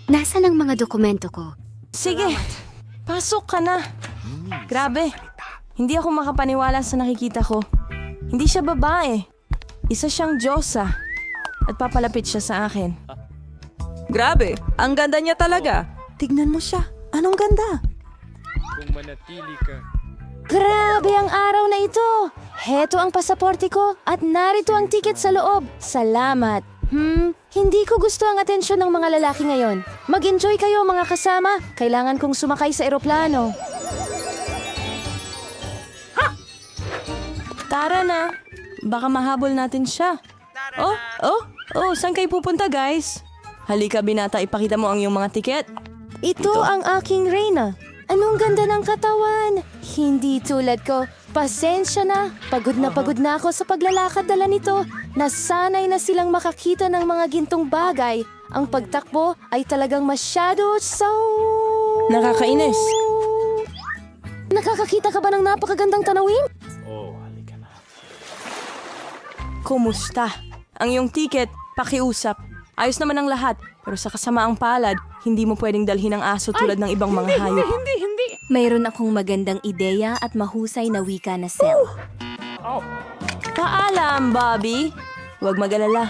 Nasaan ang mga dokumento ko? Sige, pasok ka na. Grabe, hindi ako makapaniwala sa nakikita ko. Hindi siya babae. Isa siyang Diyosa. At papalapit siya sa akin. Grabe, ang ganda niya talaga. Tignan mo siya. Anong ganda? Kung manatili ka. Grabe ang araw na ito! Heto ang pasaporte ko at narito ang tiket sa loob. Salamat. Hindi ko gusto ang atensyon ng mga lalaki ngayon. Mag-enjoy kayo mga kasama. Kailangan kong sumakay sa eroplano. Tara na. Baka mahabol natin siya. Saan kayo pupunta, guys? Halika, binata, ipakita mo ang iyong mga tiket. Ito ang aking reyna. Anong ganda ng katawan. Hindi tulad ko. Pasensya na. Pagod na ako sa paglalakad dala nito. Nasanay na silang makakita ng mga gintong bagay. Ang pagtakbo ay talagang masyado Nakakainis. Nakakakita ka ba ng napakagandang tanawin? Halika na. Kumusta? Ang iyong tiket, pakiusap. Ayos naman ang lahat, pero sa kasamaang palad, hindi mo pwedeng dalhin ang aso tulad ng ibang mga hayop. Mayroon akong magandang ideya at mahusay na wika na cell. Paalam, Bobby. Huwag mag-alala.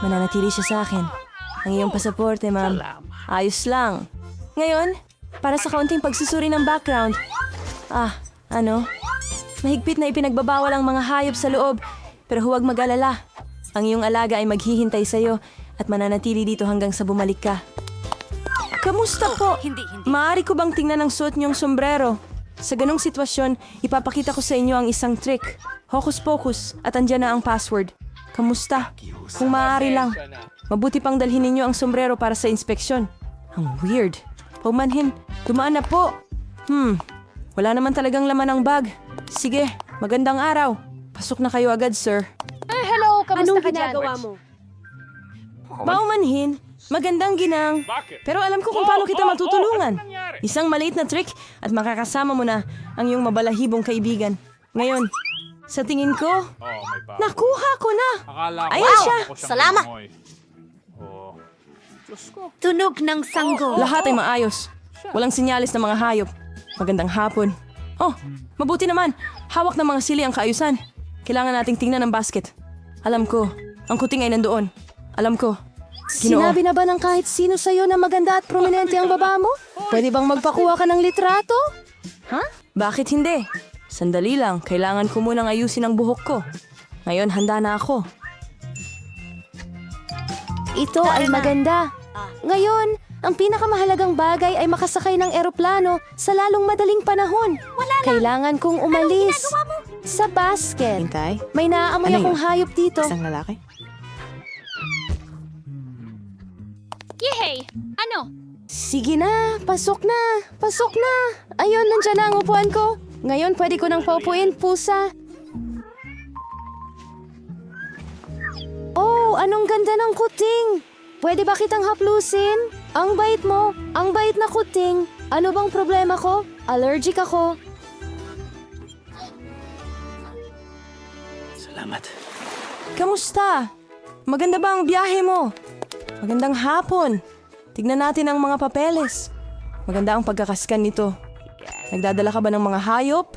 Mananatili siya sa akin. Ang iyong pasaporte, ma'am. Ayos lang. Ngayon, para sa kaunting pagsusuri ng background. Mahigpit na ipinagbabawal ang mga hayop sa loob. Pero huwag mag-alala. Ang iyong alaga ay maghihintay sa'yo at mananatili dito hanggang sa bumalik ka. Kamusta po? Maaari ko bang tingnan ang suot niyong sombrero? Sa ganong sitwasyon, ipapakita ko sa inyo ang isang trick. Hocus pocus at andyan na ang password. Kamusta? Kung maaari lang, mabuti pang dalhin ninyo ang sombrero para sa inspeksyon. Ang weird. Paumanhin, dumaan na po. Wala naman talagang laman ang bag. Sige, magandang araw. Pasok na kayo agad, sir. Hello, kamusta Anong ginagawa mo? Paumanhin, magandang ginang. Pero alam ko kung paano kita matutulungan. Isang maliit na trick at makakasama mo na ang iyong mabalahibong kaibigan. Ngayon, sa tingin ko, May bago. nakuha ko na. Akala ko Ayan siya. ako siyang Salamat. lumoy. Diyos ko. Tunog ng sanggol. Lahat ay maayos. Walang sinyalis ng mga hayop. Magandang hapon. Mabuti naman. Hawak ng mga sili ang kaayusan. Kailangan nating tingnan ang basket. Alam ko, ang kuting ay nandoon. Alam ko. Ginoo. Sinabi na ba ng kahit sino sa'yo na maganda at prominente ang baba mo? Pwede bang magpakuha ka ng litrato? Bakit hindi? Sandali lang, kailangan ko munang ayusin ang buhok ko. Ngayon, handa na ako. Ito ay maganda. Ngayon, ang pinakamahalagang bagay ay makasakay ng eroplano sa lalong madaling panahon. Kailangan kong umalis. Sa basket. Hintay? May naaamoy Ano akong yun? hayop dito. Isang lalaki? Yehey! Ano? Sige na, pasok na, pasok na. Ayun, nandyan na ang upuan ko. Ngayon, pwede ko nang paupuin, pusa. Oh, anong ganda ng kuting. Pwede ba kitang haplusin? Ang bait mo, ang bait na kuting. Ano bang problema ko? Allergic ako. Salamat. Kamusta? Maganda ba ang biyahe mo? Magandang hapon. Tignan natin ang mga papeles. Maganda ang pagkakaskan nito. Nagdadala ka ba ng mga hayop?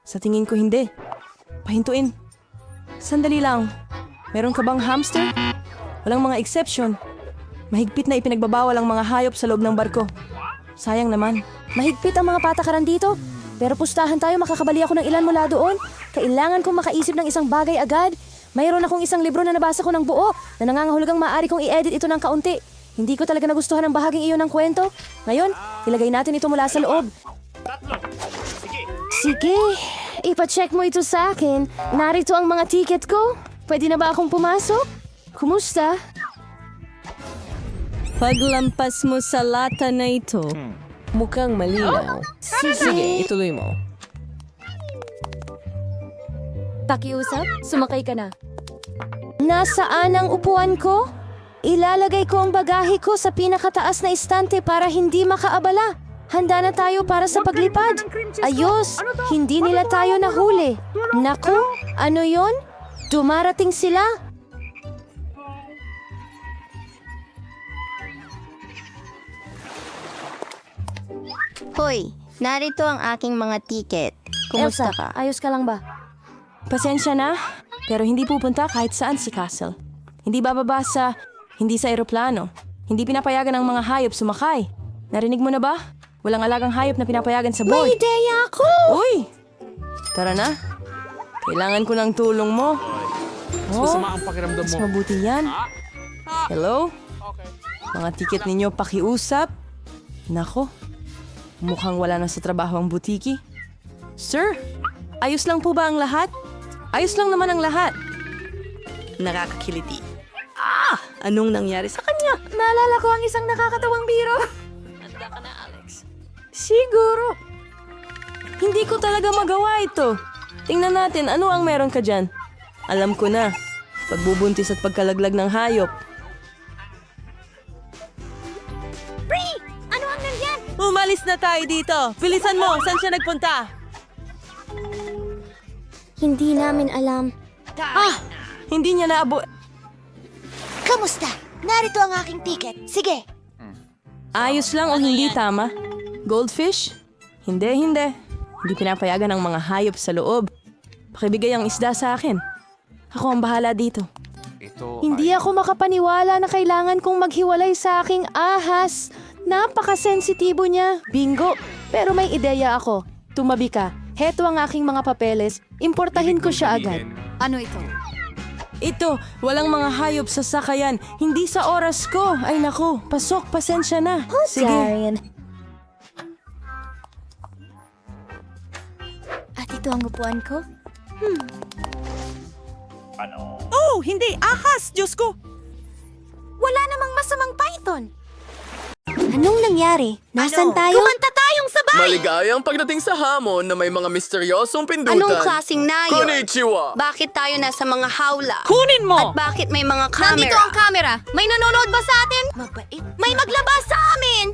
Sa tingin ko hindi. Pahintuin. Sandali lang. Meron ka bang hamster? Walang mga exception. Mahigpit na ipinagbabawal ang mga hayop sa loob ng barko. Sayang naman. Mahigpit ang mga patakaran dito. Pero pustahan tayo, makakabali ako ng ilan mula doon. Kailangan kong makaisip ng isang bagay agad. Mayroon akong isang libro na nabasa ko ng buo na nangangahulugang maaari kong i-edit ito ng kaunti. Hindi ko talaga nagustuhan ang bahaging iyon ng kwento. Ngayon, ilagay natin ito mula sa loob. Sige, ipacheck mo ito sa akin. Narito ang mga ticket ko. Pwede na ba akong pumasok? Kumusta? Paglampas mo sa lata na ito, mukhang malinaw. Sige, ituloy mo. Pakiusap, sumakay ka na. Nasaan ang upuan ko? Ilalagay ko ang bagahe ko sa pinakataas na istante para hindi makaabala. Handa na tayo para sa paglipad. Ayos, hindi nila tayo nahuli. Naku, ano yon? Dumarating sila. Hoy, narito ang aking mga tiket. Kumusta Elsa, ka? ayos ka lang ba? Pasensya na, pero hindi pupunta kahit saan sa castle. Hindi bababa hindi sa eroplano. Hindi pinapayagan ng mga hayop sumakay. Narinig mo na ba? Walang alagang hayop na pinapayagan sa board. Ideya ako! Uy! Tara na. Kailangan ko ng tulong mo. Masama ang pakiramdam Mas mo. mabuti yan. Hello? Mga tiket ninyo pakiusap? Nako, mukhang wala na sa trabaho ang butiki. Sir, ayos lang po ba ang lahat? Ayos lang naman ang lahat. Nakakakiliti. Anong nangyari sa kanya? Naalala ko ang isang nakakatawang biro. Handa ka na, Alex. Siguro. Hindi ko talaga magawa ito. Tingnan natin, ano ang meron ka dyan? Alam ko na. Pagbubuntis at pagkalaglag ng hayop. Ano ang nandiyan? Umalis na tayo dito. Bilisan mo, saan siya nagpunta? Hindi namin alam. Hindi niya naabo... Kamusta? Narito ang aking tiket. Sige. Ayos lang o hindi tama? Goldfish? Hindi. Hindi pinapayagan ng mga hayop sa loob. Pakibigay ang isda sa akin. Ako ang bahala dito. Ito Hindi ako makapaniwala na kailangan kong maghiwalay sa aking ahas. Napakasensitibo niya. Bingo! Pero may ideya ako. Tumabi ka. Heto ang aking mga papeles. Importahin ko siya agad. Ano ito? Ito, walang mga hayop sa sakayan. Hindi sa oras ko. Ay nako, pasok, pasensya na. Sige. Darian. At ito ang upuan ko? Oh, hindi! Ahas! Diyos ko! Wala namang masamang python. Anong nangyari? Nasaan tayo? Kumanta tayong sabay! Maligayang pagdating sa hamon na may mga misteryosong pindutan. Anong klaseng nayo? Konnichiwa! Bakit tayo nasa mga hawla? Kunin mo! At bakit may mga camera? Nandito ang camera. May nanonood ba sa atin? Mabait. May maglabas sa amin!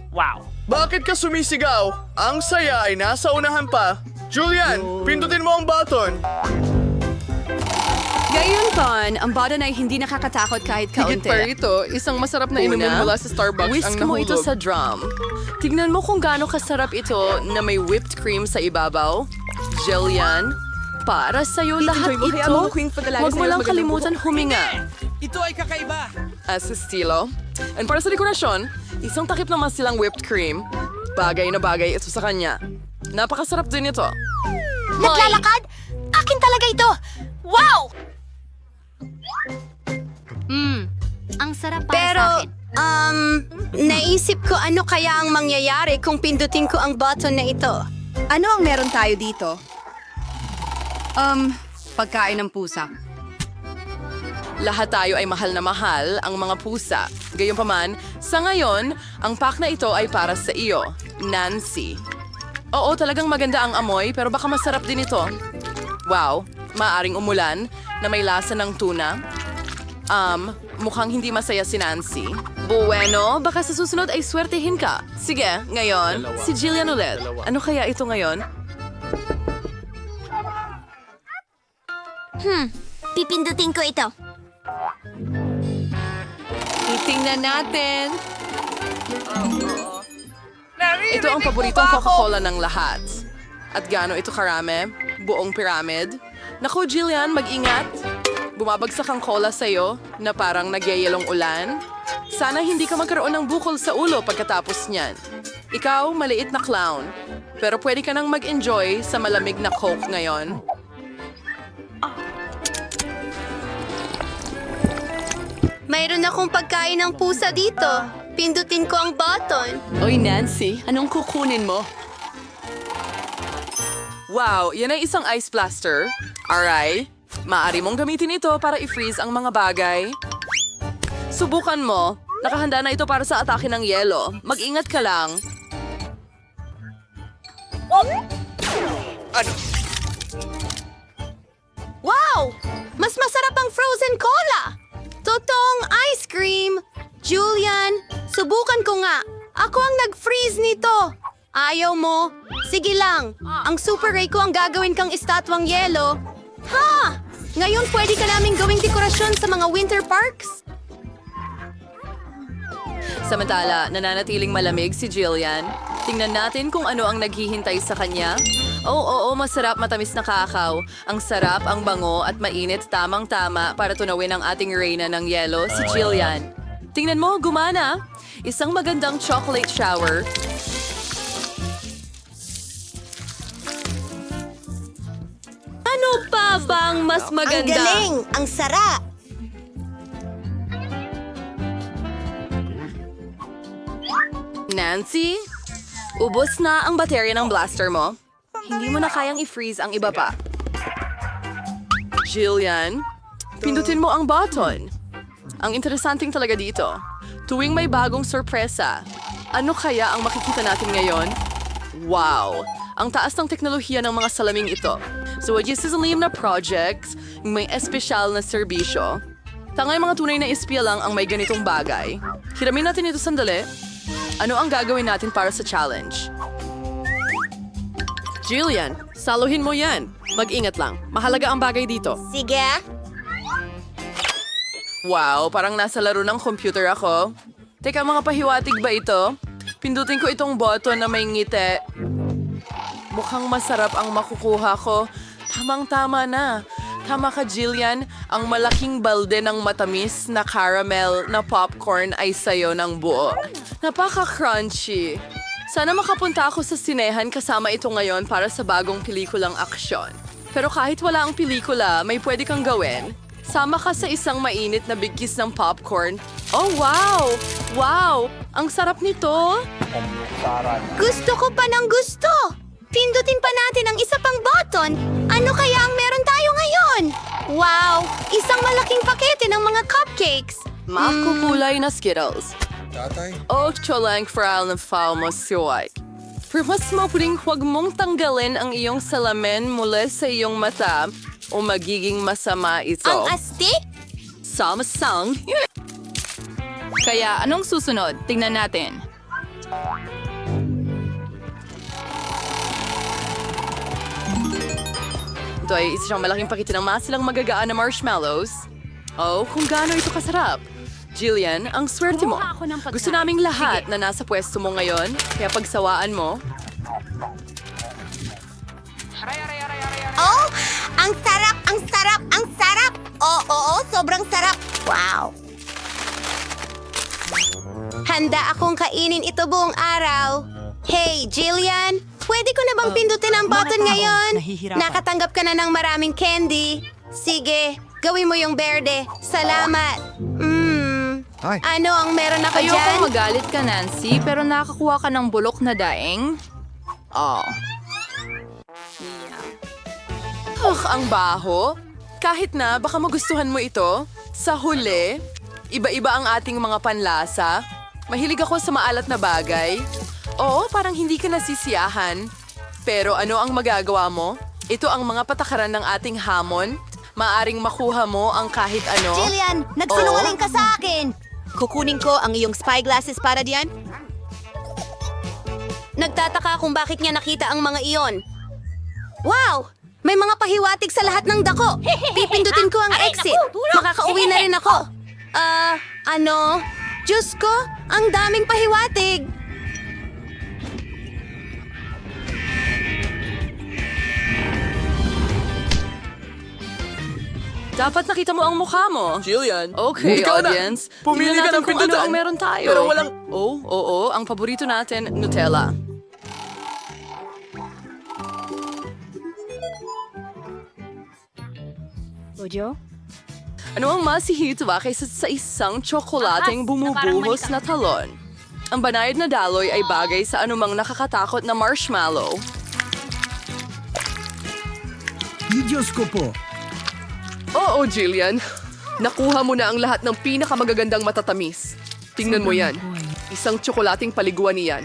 Bakit ka sumisigaw? Ang saya ay nasa unahan pa. Julian, pindutin mo ang button. Gayunpan, ang button ay hindi nakakatakot kahit kaunti. Higit pa rito, isang masarap na inumin mula sa Starbucks Whisk ang mo nahulog. ito sa drum. Tignan mo kung gaano kasarap ito na may whipped cream sa ibabaw. Jillian, para sa'yo lahat mo, kaya ito. mo queen pagkalagay Huwag mo sa'yo lang magandang kalimutan huminga. Ito ay kakaiba. As estilo. And para sa dekorasyon, isang takip naman silang whipped cream. Bagay na bagay ito sa kanya. Napakasarap din ito. Naglalakad? Akin talaga ito! Wow! Ang sarap para sa akin. Naisip ko ano kaya ang mangyayari kung pindutin ko ang button na ito. Ano ang meron tayo dito? Pagkain ng pusa. Lahat tayo ay mahal na mahal ang mga pusa. Gayunpaman, sa ngayon, ang pack na ito ay para sa iyo, Nancy. Oo, talagang maganda ang amoy, pero baka masarap din ito. Wow, maaring umulan na may lasa ng tuna. Mukhang hindi masaya si Nancy. Bueno, baka sa susunod ay swertehin ka. Sige, ngayon, si Jillian ulit. Ano kaya ito ngayon? Pipindutin ko ito. Tingnan natin. Ito ang paboritong Coca-Cola ng lahat. At gaano ito karami? Buong pyramid? Naku, Jillian, mag-ingat. Bumabagsak ang cola sa'yo na parang nagyayelong ulan. Sana hindi ka magkaroon ng bukol sa ulo pagkatapos niyan. Ikaw, maliit na clown. Pero pwede ka nang mag-enjoy sa malamig na Coke ngayon. Mayroon akong pagkain ng pusa dito. Pindutin ko ang button. Oy, Nancy, anong kukunin mo? Wow, yan ay isang ice blaster. Aray, maaari mong gamitin ito para i-freeze ang mga bagay. Subukan mo. Nakahanda na ito para sa atake ng yelo. Mag-ingat ka lang. Wow! Mas masarap ang frozen cola! Totoong ice cream! Julian, subukan ko nga. Ako ang nag-freeze nito. Ayaw mo? Sige lang. Ang Super Ray ko ang gagawin kang estatwang yelo. Ha! Ngayon pwede ka naming gawing dekorasyon sa mga winter parks? Samantala, nananatiling malamig si Jillian. Tingnan natin kung ano ang naghihintay sa kanya. Oo, masarap matamis na kakao. Ang sarap, ang bango at mainit tamang-tama para tunawin ang ating reyna ng yelo, si Jillian. Tingnan mo, gumana. Isang magandang chocolate shower. Ano pa bang mas maganda? Ang galing! Ang sarap! Nancy, ubos na ang baterya ng blaster mo. Hindi mo na kayang i-freeze ang iba pa. Jillian, pindutin mo ang button. Ang interesanting talaga dito, tuwing may bagong sorpresa, ano kaya ang makikita natin ngayon? Wow! Ang taas ng teknolohiya ng mga salaming ito. So, sisalim na projects, may espesyal na serbisyo. Tangay mga tunay na espiya lang ang may ganitong bagay. Hiramin natin ito sandali. Ano ang gagawin natin para sa challenge? Jillian, saluhin mo yan. Mag-ingat lang. Mahalaga ang bagay dito. Sige. Wow, parang nasa laro ng computer ako. Teka, mga pahiwatig ba ito? Pindutin ko itong button na may ngiti. Mukhang masarap ang makukuha ko. Tamang-tama na. Tama ka, Jillian. Ang malaking balde ng matamis na caramel na popcorn ay sayo ng buo. Napaka-crunchy. Sana makapunta ako sa sinehan kasama ito ngayon para sa bagong pelikulang aksyon. Pero kahit wala ang pelikula, may pwede kang gawin. Sama ka sa isang mainit na bigkis ng popcorn. Oh, wow! Wow! Ang sarap nito! Gusto ko pa ng gusto! Pindutin pa natin ang isa pang button. Ano kaya ang meron tayo ngayon? Wow! Isang malaking pakete ng mga cupcakes. Makukulay na Skittles. O cholang fral na foul mo siway. Pero mas mapuling huwag mong tanggalin ang iyong salamin mula sa iyong mata o magiging masama ito. Ang astig? Samasang. Kaya anong susunod? Tingnan natin. Ito ay isa siyang malaking pakete ng masilang magagaan na marshmallows. Oh, kung gaano ito kasarap. Jillian, ang swerte mo. Gusto naming lahat na nasa pwesto mo ngayon, kaya pagsawaan mo. Oh! Ang sarap! Ang sarap! Ang sarap! Oo, sobrang sarap! Wow! Handa akong kainin ito buong araw. Hey, Jillian! Pwede ko na bang pindutin ang button ngayon? Nakatanggap ka na ng maraming candy. Sige, gawin mo yung berde. Salamat. Ano ang meron ako dyan? Ayokong magalit ka, Nancy, pero nakakuha ka ng bulok na daing. Oh. Ang baho. Kahit na, baka magustuhan mo ito. Sa huli, iba-iba ang ating mga panlasa. Mahilig ako sa maalat na bagay. Oo, parang hindi ka nasisiyahan. Pero ano ang magagawa mo? Ito ang mga patakaran ng ating hamon. Maaring makuha mo ang kahit ano. Jillian, nagsinungaling ka sa akin! Kukunin ko ang iyong spy glasses para diyan. Nagtataka kung bakit niya nakita ang mga iyon. Wow! May mga pahiwatig sa lahat ng dako. Pipindutin ko ang exit. Makakauwi na rin ako. Ano? Diyos ko, ang daming pahiwatig. Dapat nakita mo ang mukha mo. Jillian, Okay, ikaw na. audience. Pumili Tingnan ka natin ng kung ano pindutan. ang meron tayo. Pero walang... Oo, ang paborito natin, Nutella. Ojo? Ano ang masihito ba kaysa sa isang tsokolating bumubuhos na talon? Ang banayad na daloy ay bagay sa anumang nakakatakot na marshmallow. Diyos ko po. Oo, Jillian. Nakuha mo na ang lahat ng pinakamagagandang matatamis. Tingnan mo yan. Isang tsokolating paliguan niyan.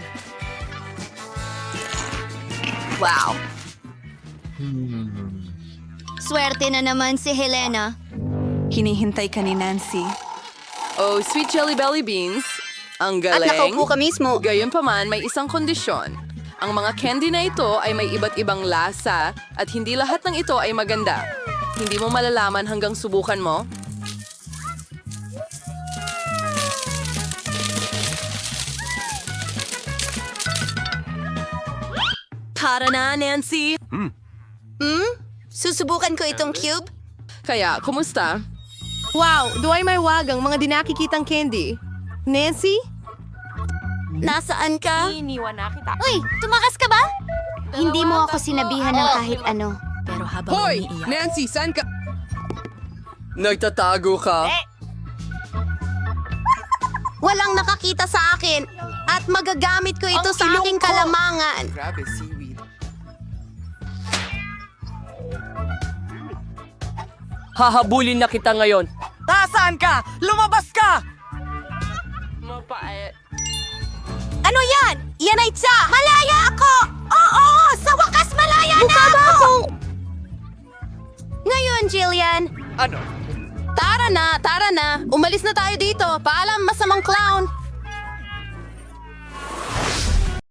Wow. Swerte na naman si Helena. Hinihintay ka ni Nancy. Oh, sweet jelly belly beans. Ang At galing. nakaupo ka mismo. Gayunpaman, may isang kondisyon. Ang mga candy na ito ay may iba't ibang lasa at hindi lahat ng ito ay maganda. Hindi mo malalaman hanggang subukan mo. Tara na, Nancy! Susubukan ko itong cube? Kaya, kumusta? Wow, duway may wagang mga dinakikitang candy. Nancy? Nasaan ka? Iniwan na kita. Uy, tumakas ka ba? Hindi mo ako sinabihan ng kahit ano. Pero habang Hoy! umiiyak, Nancy, saan ka? Nagtatago ka? Walang nakakita sa akin at magagamit ko ito sa aking kalamangan. Grabe, seaweed. Hahabulin na kita ngayon. Nasaan ka? Lumabas ka! Ano yan? Yan ay tsa! Malaya ako! Oo! Sa wakas malaya na ako! Ngayon, Jillian. Ano? Tara na! Umalis na tayo dito. Paalam, masamang clown.